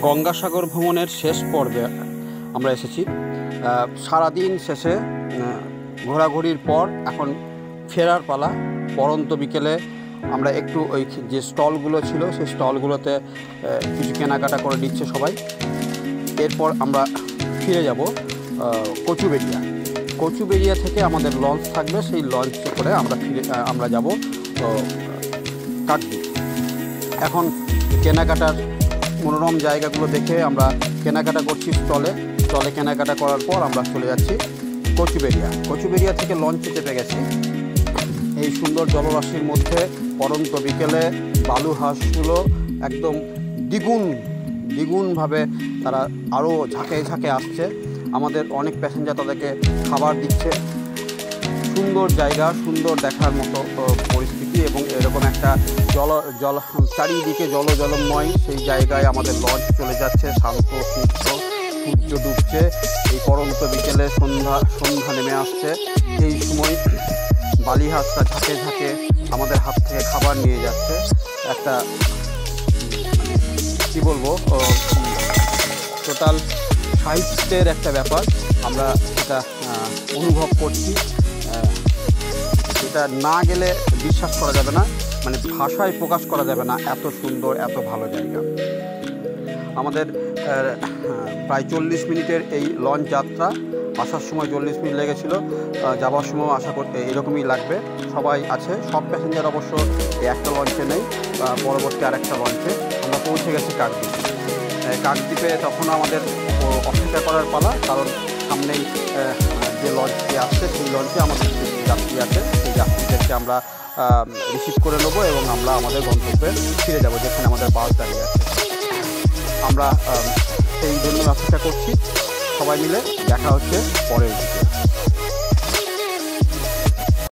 গঙ্গাসাগর ভ্রমণের শেষ পর্বে আমরা এসেছি। সারাদিন শেষে ঘোরাঘুরির পর এখন ফেরার পালা। পরন্ত বিকেলে আমরা একটু ওই যে স্টলগুলো ছিল সেই স্টলগুলোতে কিছু কেনাকাটা করে নিচ্ছে সবাই। এরপর আমরা ফিরে যাব কচুবেড়িয়া। কচুবেড়িয়া থেকে আমাদের লঞ্চ থাকবে, সেই লঞ্চে করে আমরা যাব কাকদ্বীপ। এখন কেনাকাটার মনোরম জায়গাগুলো দেখে আমরা কেনাকাটা করছি স্টলে কেনাকাটা করার পর আমরা চলে যাচ্ছি কচুবেড়িয়া থেকে লঞ্চে চেপে গেছি। এই সুন্দর জলরাশির মধ্যে পরন্ত বিকেলে বালু হাঁসগুলো একদম দ্বিগুণভাবে তারা আরও ঝাঁকে আসছে। আমাদের অনেক প্যাসেঞ্জার তাদেরকে খাবার দিচ্ছে। সুন্দর জায়গা, সুন্দর দেখার মতো পরিস্থিতি এবং এরকম একটা জল চারিদিকে জলময় সেই জায়গায় আমাদের লঞ্চ চলে যাচ্ছে। শান্ত স্নিগ্ধ, সূর্য ডুবছে, এই পরন্ত বিকেলে সন্ধ্যা নেমে আসছে। এই সময় বালিহাঁসটা ঝাঁকে আমাদের হাত থেকে খাবার নিয়ে যাচ্ছে। একটা কি বলবো, টোটাল সাহিত্যের একটা ব্যাপার আমরা এটা অনুভব করছি। এটা না গেলে বিশ্বাস করা যাবে না, মানে ভাষায় প্রকাশ করা যাবে না, এত সুন্দর এত ভালো জায়গা। আমাদের প্রায় 40 মিনিটের এই লঞ্চ যাত্রা। আসার সময় 40 মিনিট লেগেছিল, যাওয়ার সময় আশা করতে এরকমই লাগবে। সবাই আছে, সব প্যাসেঞ্জার অবশ্য একটা লঞ্চে নেই, পরবর্তী আরেকটা লঞ্চে আমরা পৌঁছে গেছি কাকদ্বীপে। তখন আমাদের অপেক্ষা করার পালা, কারণ সামনেই যে লঞ্চটি আসছে সেই লঞ্চে আমাদের যাত্রী আছে, সেই যাত্রীদেরকে আমরা রিসিভ করে নেবো এবং আমরা আমাদের গন্তব্যে ফিরে যাব, যেখানে আমাদের বাস দাঁড়িয়ে আছে। আমরা সেই জন্য অপেক্ষা করছি। সবাই মিলে দেখা হচ্ছে পরের দিকে।